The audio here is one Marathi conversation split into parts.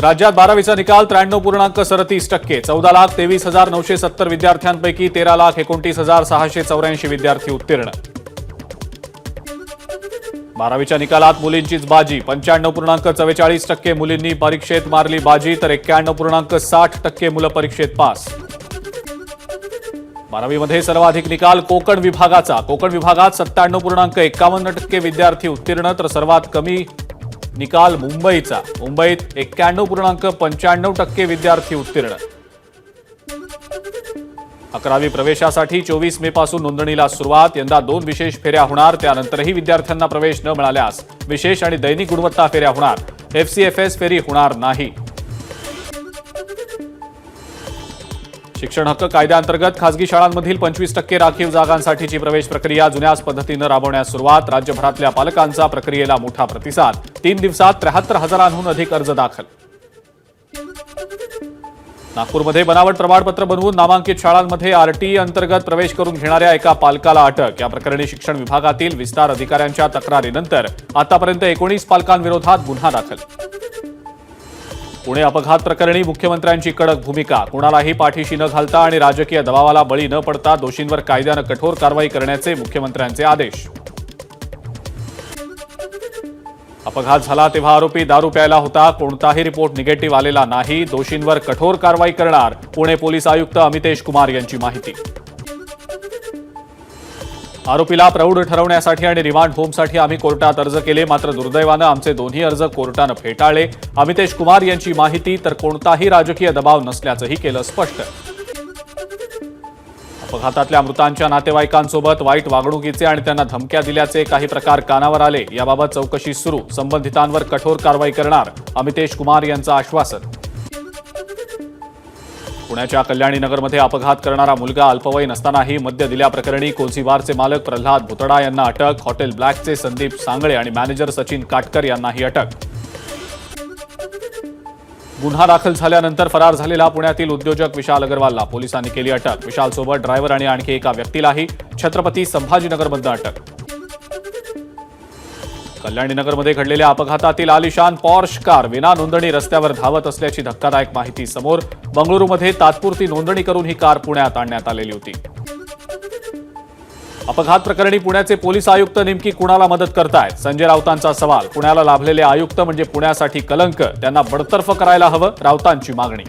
राज्यात 12वीचा निकाल 93.37%. 14,23,970 विद्यार्थ्यांपैकी 13,29,684 विद्यार्थी उत्तीर्ण. 12वीच्या निकालात मुलींचीच बाजी. 95.44% मुलींनी परीक्षेत मारली बाजी, तर 91.60% मुलं परीक्षेत पास. 12वीमध्ये सर्वाधिक निकाल कोकण विभागाचा. कोकण विभागात 97.51% विद्यार्थी उत्तीर्ण, तर सर्वात कमी निकाल मुंबईचा. मुंबईत 91.95% विद्यार्थी उत्तीर्ण. 11वी प्रवेशासाठी 24 मे पासून नोंदणीला सुरुवात. यंदा 2 विशेष फेऱ्या होणार. त्यानंतरही विद्यार्थ्यांना प्रवेश न मिळाल्यास विशेष आणि दैनिक गुणवत्ता फेऱ्या होणार. FCFS फेरी होणार नाही. शिक्षण हक्क कायद्याअंतर्गत खासगी शाळांमधील 25% राखीव जागांसाठीची प्रवेश प्रक्रिया जुन्याच पद्धतीनं राबवण्यास सुरुवात. राज्यभरातल्या पालकांचा प्रक्रियेला मोठा प्रतिसाद. 3 दिवसात 73,000हून अधिक अर्ज दाखल. नागपूरमध्ये बनावट प्रमाणपत्र बनवून नामांकित शाळांमध्ये RTE अंतर्गत प्रवेश करून घेणाऱ्या एका पालकाला अटक. या प्रकरणी शिक्षण विभागातील विस्तार अधिकाऱ्यांच्या तक्रारीनंतर आतापर्यंत 19 पालकांविरोधात गुन्हा दाखल. पुणे अपघात प्रकरणी मुख्यमंत्र्यांची कडक भूमिका. कुणालाही पाठीशी न घालता आणि राजकीय दबावाला बळी न पडता दोषींवर कायद्यानं कठोर कारवाई करण्याचे मुख्यमंत्र्यांचे आदेश. अपघात झाला तेव्हा आरोपी दारू प्यायला होता. कोणताही रिपोर्ट निगेटिव्ह आलेला नाही. दोषींवर कठोर कारवाई करणार पुणे पोलीस आयुक्त अमितेश कुमार यांची माहिती. आरोपीला प्रौढ ठरवण्यासाठी आणि रिमांड होमसाठी आम्ही कोर्टात अर्ज केले, मात्र दुर्दैवानं आमचे दोन्ही अर्ज कोर्टानं फेटाळले. अमितेश कुमार यांची माहिती. तर कोणताही राजकीय दबाव नसल्याचंही केलं स्पष्ट. अपघातातल्या मृतांच्या नातेवाईकांसोबत वाईट वागणुकीचे आणि त्यांना धमक्या दिल्याचे काही प्रकार कानावर आले. याबाबत चौकशी सुरू. संबंधितांवर कठोर कारवाई करणार अमितेश कुमार यांचं आश्वासन. पुण्याच्या कल्याणीनगरमध्ये अपघात करणारा मुलगा अल्पवयीन असतानाही मद्य दिल्याप्रकरणी कोझीबारचे मालक प्रल्हाद भुतडा यांना अटक. हॉटेल ब्लॅकचे संदीप सांगळे आणि मॅनेजर सचिन काटकर यांनाही अटक. गुन्हा दाखल झाल्यानंतर फरार झालेला पुण्यातील उद्योजक विशाल अग्रवालला पोलिसांनी केली अटक. विशालसोबत ड्रायव्हर आणि आणखी एका व्यक्तीलाही छत्रपती संभाजीनगरमधून अटक. कल्याणीनगरमध्ये घडलेल्या अपघातातील आलिशान पॉर्श कार विना नोंदणी रस्त्यावर धावत असल्याची धक्कादायक माहिती समोर. बंगळुरूमध्ये तात्पुरती नोंदणी करून ही कार पुण्यात आणण्यात आलेली होती. अपघात प्रकरणी पुण्याचे पोलीस आयुक्त नेमकी कुणाला मदत करतायत? संजय राऊतांचा सवाल. पुण्याला लाभलेले आयुक्त म्हणजे पुण्यासाठी कलंक. त्यांना बडतर्फ करायला हवं, राऊतांची मागणी.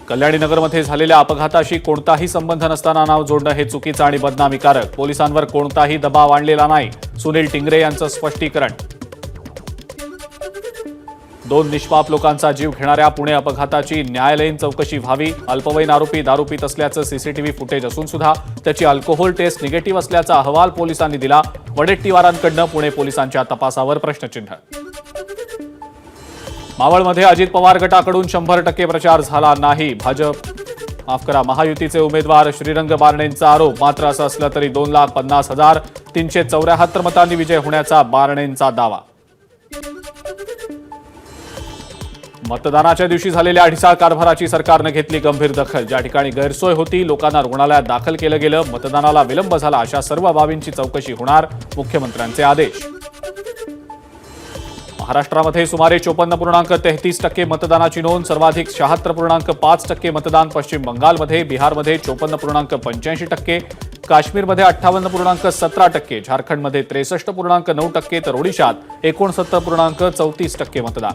कल्याणीनगरमध्ये झालेल्या अपघाताशी कोणताही संबंध नसताना नाव जोडणं हे चुकीचं आणि बदनामीकारक. पोलिसांवर कोणताही दबाव आणलेला नाही. सुनील टिंगरे यांचं स्पष्टीकरण. 2 निष्पाप लोकांचा जीव घेणाऱ्या पुणे अपघाताची न्यायालयीन चौकशी व्हावी. अल्पवयीन आरोपी दारू पीत असल्याचं CCTV फुटेज असून सुद्धा त्याची अल्कोहोल टेस्ट निगेटिव्ह असल्याचा अहवाल पोलिसांनी दिला. वडेट्टीवारांकडनं पुणे पोलिसांच्या तपासावर प्रश्नचिन्ह. मावळमध्ये अजित पवार गटाकडून 100% प्रचार झाला नाही. महायुतीचे उमेदवार श्रीरंग बारणेंचा आरोप. मात्र असं असलं तरी 2,50,374 मतांनी विजय होण्याचा बारणेंचा दावा. मतदानाच्या दिवशी झालेल्या अडीसाळ कारभाराची सरकारनं घेतली गंभीर दखल. ज्या ठिकाणी गैरसोय होती, लोकांना रुग्णालयात दाखल केलं गेलं, मतदानाला विलंब झाला, अशा सर्व बाबींची चौकशी होणार. मुख्यमंत्र्यांचे आदेश. महाराष्ट्रामध्ये सुमारे 54.33% मतदानाची नोंद. सर्वाधिक 76.5% मतदान पश्चिम बंगालमध्ये. बिहारमध्ये 54.85%. काश्मीरमध्ये 58.17%. झारखंडमध्ये 63.9%. तर ओडिशात 69.34% मतदान.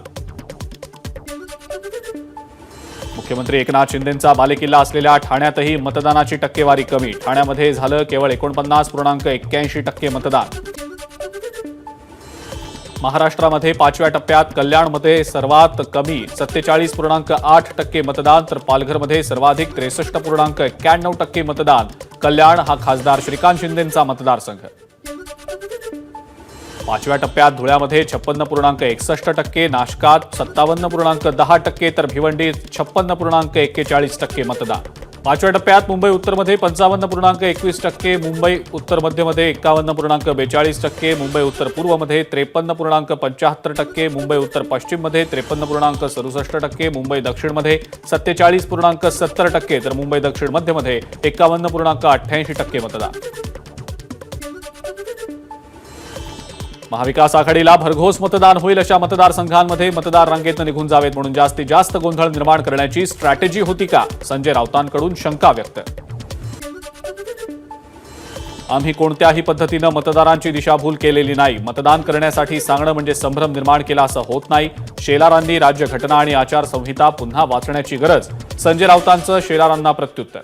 मुख्यमंत्री एकनाथ शिंदेंचा बालेकिल्ला असलेल्या ठाण्यातही मतदानाची टक्केवारी कमी. ठाण्यामध्ये झालं केवळ 49.81% मतदान. महाराष्ट्रामध्ये 5व्या टप्प्यात कल्याणमध्ये सर्वात कमी 47.8% मतदान, तर पालघरमध्ये सर्वाधिक 63.91% मतदान. कल्याण हा खासदार श्रीकांत शिंदेंचा मतदारसंघ. 5व्या टप्प्यात धुळ्यामध्ये 56.61%, नाशकात 57.10%, तर भिवंडीत 56.41% मतदान. 5व्या टप्प्यात मुंबई उत्तरमध्ये 55.21%, मुंबई उत्तर मध्यमध्ये 51.42%, मुंबई उत्तर पूर्वमध्ये 53.75%, मुंबई उत्तर पश्चिममध्ये 53.67%, मुंबई दक्षिणमध्ये 47.70%, तर मुंबई दक्षिण मध्यमध्ये 51.88% मतदान. महाविकास आघाडीला भरघोस मतदान होईल अशा मतदारसंघांमध्ये मतदार रांगेतून निघून जावेत म्हणून जास्तीत जास्त गोंधळ निर्माण करण्याची स्ट्रॅटेजी होती का? संजय राऊतांकडून शंका व्यक्त. आम्ही कोणत्याही पद्धतीनं मतदारांची दिशाभूल केलेली नाही. मतदान करण्यासाठी सांगणं म्हणजे संभ्रम निर्माण केला असं होत नाही. शेलारांनी राज्यघटना आणि आचारसंहिता पुन्हा वाचण्याची गरज. संजय राऊतांचं शेलारांना प्रत्युत्तर.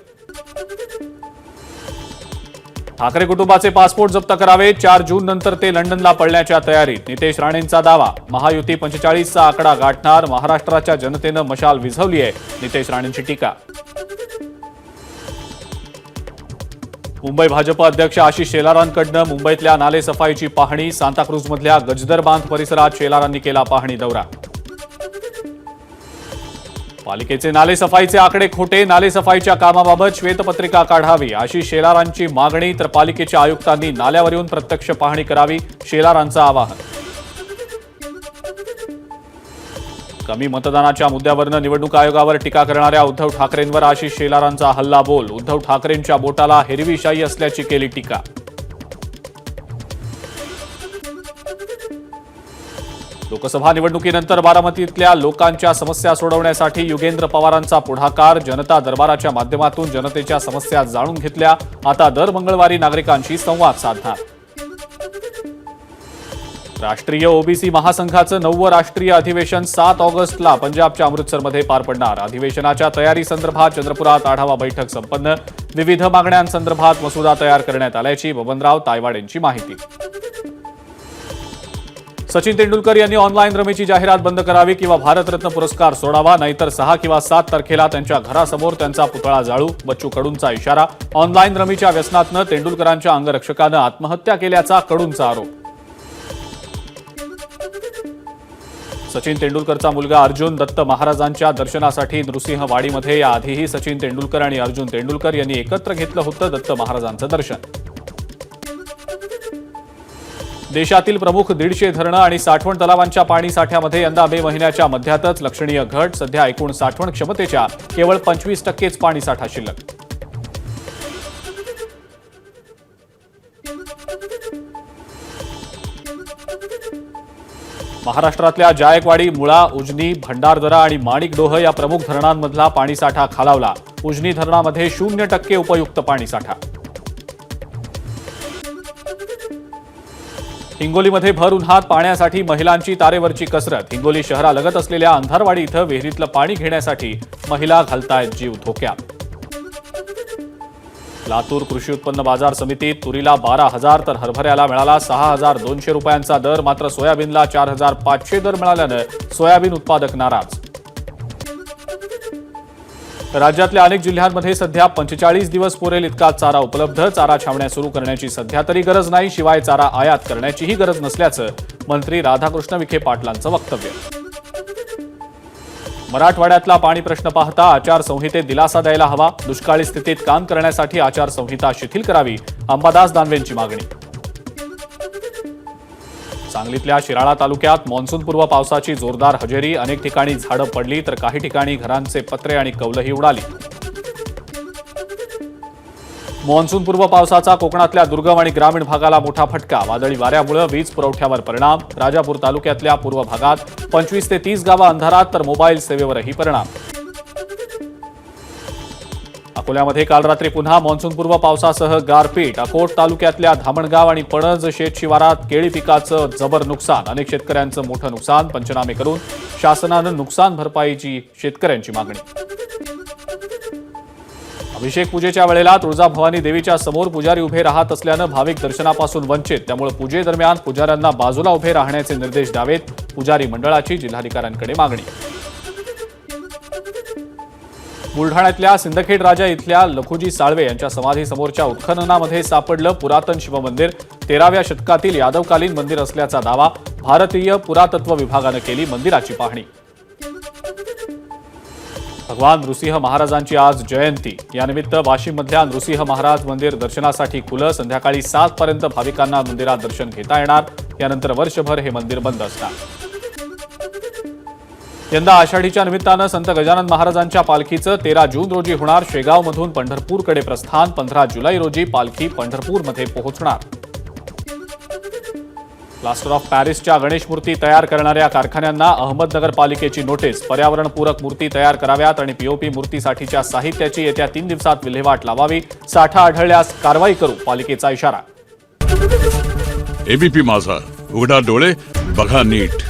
ठाकरे कुटुंबाचे पासपोर्ट जप्त करावे. 4 जून नंतर ते लंडनला पळण्याच्या तयारीत. नितेश राणेंचा दावा. महायुती 45चा आकडा गाठणार. महाराष्ट्राच्या जनतेनं मशाल विझवली आहे. नितेश राणेंची टीका. मुंबई भाजप अध्यक्ष आशिष शेलारांकडनं मुंबईतल्या नालेसफाईची पाहणी. सांताक्रूजमधल्या गजदर बांध परिसरात शेलारांनी केला पाहणी दौरा. पालिकेचे नालेसफाईचे आकडे खोटे. नालेसफाईच्या कामाबाबत श्वेतपत्रिका काढावी. आशिष शेलारांची मागणी. तर पालिकेच्या आयुक्तांनी नाल्यावर येऊन प्रत्यक्ष पाहणी करावी. शेलारांचं आवाहन. कमी मतदानाच्या मुद्द्यावरनं निवडणूक आयोगावर टीका करणाऱ्या उद्धव ठाकरेंवर आशिष शेलारांचा हल्लाबोल. उद्धव ठाकरेंच्या बोटाला हिरवीशाही असल्याची केली टीका. लोकसभा निवडणुकीनंतर बारामतीतल्या लोकांच्या समस्या सोडवण्यासाठी युगेंद्र पवारांचा पुढाकार. जनता दरबाराच्या माध्यमातून जनतेच्या समस्या जाणून घेतल्या. आता दर मंगळवारी नागरिकांशी संवाद साधणार. राष्ट्रीय ओबीसी महासंघाचं 9वं राष्ट्रीय अधिवेशन 7 ऑगस्टला पंजाबच्या अमृतसरमध्ये पार पडणार. अधिवेशनाच्या तयारीसंदर्भात चंद्रपुरात आढावा बैठक संपन्न. विविध मागण्यांसंदर्भात मसुदा तयार करण्यात आल्याची बबनराव तायवाड यांची माहिती. सचिन तेंडुलकर यांनी ऑनलाईन रमीची जाहिरात बंद करावी किंवा भारतरत्न पुरस्कार सोडावा. नाहीतर 6 किंवा 7 तारखेला त्यांच्या घरासमोर त्यांचा पुतळा जाळू. बच्चू कडूंचा इशारा. ऑनलाईन रमीच्या व्यसनातनं तेंडुलकरांच्या अंगरक्षकानं आत्महत्या केल्याचा कडूंचा आरोप. सचिन तेंडुलकरचा मुलगा अर्जुन दत्त महाराजांच्या दर्शनासाठी नृसिंहवाडीमध्ये याआधीही सचिन तेंडुलकर आणि अर्जुन तेंडुलकर यांनी एकत्र घेतलं होतं दत्त महाराजांचं दर्शन. देशातील प्रमुख 150 धरणं आणि साठवण तलावांच्या पाणी साठ्यामध्ये यंदा मे महिन्याच्या मध्यातच लक्षणीय घट. सध्या एकूण साठवण क्षमतेच्या केवळ 25%च पाणीसाठा शिल्लक. महाराष्ट्रातल्या जायकवाडी, मुळा, उजनी, भंडारदरा आणि माणिकडोह या प्रमुख धरणांमधला पाणीसाठा खालावला. उजनी धरणामध्ये 0% उपयुक्त पाणीसाठा. हिंगोलीमध्ये भर उन्हात पाण्यासाठी महिलांची तारेवरची कसरत. हिंगोली शहरालगत असलेल्या अंधारवाडी इथं विहिरीतलं पाणी घेण्यासाठी महिला घालतायत जीव धोक्यात. लातूर कृषी उत्पन्न बाजार समितीत तुरीला 12,000 तर हरभऱ्याला मिळाला 6,200 रुपयांचा दर. मात्र सोयाबीनला 4,500 दर मिळाल्यानं सोयाबीन उत्पादक नाराज. राज्यातल्या अनेक जिल्ह्यांमध्ये सध्या 45 दिवस पुरेल इतका चारा उपलब्ध. चारा छावण्या सुरू करण्याची सध्या तरी गरज नाही. शिवाय चारा आयात करण्याचीही गरज नसल्याचं मंत्री राधाकृष्ण विखे पाटलांचं वक्तव्य. मराठवाड्यातला पाणी प्रश्न पाहता आचारसंहितेत दिलासा द्यायला हवा. दुष्काळी स्थितीत काम करण्यासाठी आचारसंहिता शिथिल करावी. अंबादास दानवेंची मागणी. सांगलीतल्या शिराळा तालुक्यात मान्सूनपूर्व पावसाची जोरदार हजेरी. अनेक ठिकाणी झाडं पडली तर काही ठिकाणी घरांचे पत्रे आणि कौलही उडाली. मान्सूनपूर्व पावसाचा कोकणातल्या दुर्गम आणि ग्रामीण भागाला मोठा फटका. वादळी वाऱ्यामुळे वीज पुरवठ्यावर परिणाम. राजापूर तालुक्यातल्या पूर्व भागात 25 ते 30 गावं अंधारात तर मोबाईल सेवेवरही परिणाम. अकोल्यामध्ये काल रात्री पुन्हा मान्सूनपूर्व पावसासह गारपीट. अकोट तालुक्यातल्या धामणगाव आणि पणज शेत शिवारात केळी पिकाचं जबर नुकसान. अनेक शेतकऱ्यांचं मोठं नुकसान. पंचनामे करून शासनानं नुकसान भरपाईची शेतकऱ्यांची मागणी. अभिषेक पूजेच्या वेळेला तुळजाभवानी देवीच्या समोर पुजारी उभे राहत असल्यानं भाविक दर्शनापासून वंचित. त्यामुळे पूजेदरम्यान पुजाऱ्यांना बाजूला उभे राहण्याचे निर्देश द्यावेत. पुजारी मंडळाची जिल्हाधिकाऱ्यांकडे मागणी. बुलढाण्यातल्या सिंदखेड राजा इथल्या लखुजी साळवे यांच्या समाधीसमोरच्या उत्खननामध्ये सापडलं पुरातन शिवमंदिर. 13व्या शतकातील यादवकालीन मंदिर असल्याचा दावा. भारतीय पुरातत्व विभागानं केली मंदिराची पाहणी. भगवान नृसिंह महाराजांची आज जयंती. यानिमित्त वाशिममधल्या नृसिंह महाराज मंदिर दर्शनासाठी खुलं. संध्याकाळी 7 पर्यंत भाविकांना मंदिरात दर्शन घेता येणार. यानंतर वर्षभर हे मंदिर बंद असणार. यंदा आषाढीच्या निमित्तानं संत गजानन महाराजांच्या पालखीचं 13 जून रोजी होणार. शेगावमधून पंढरपूरकडे प्रस्थान. 15 जुलै रोजी पालखी पंढरपूरमध्ये पोहोचणार. प्लास्टर ऑफ पॅरिसच्या गणेश मूर्ती तयार करणाऱ्या कारखान्यांना अहमदनगर पालिकेची नोटीस. पर्यावरणपूरक मूर्ती तयार कराव्यात आणि पीओपी मूर्तीसाठीच्या साहित्याची येत्या 3 दिवसात विल्हेवाट लावावी. साठा आढळल्यास कारवाई करू, पालिकेचा इशारा. एबीपी माझा, उघडा डोळे बघा नीट.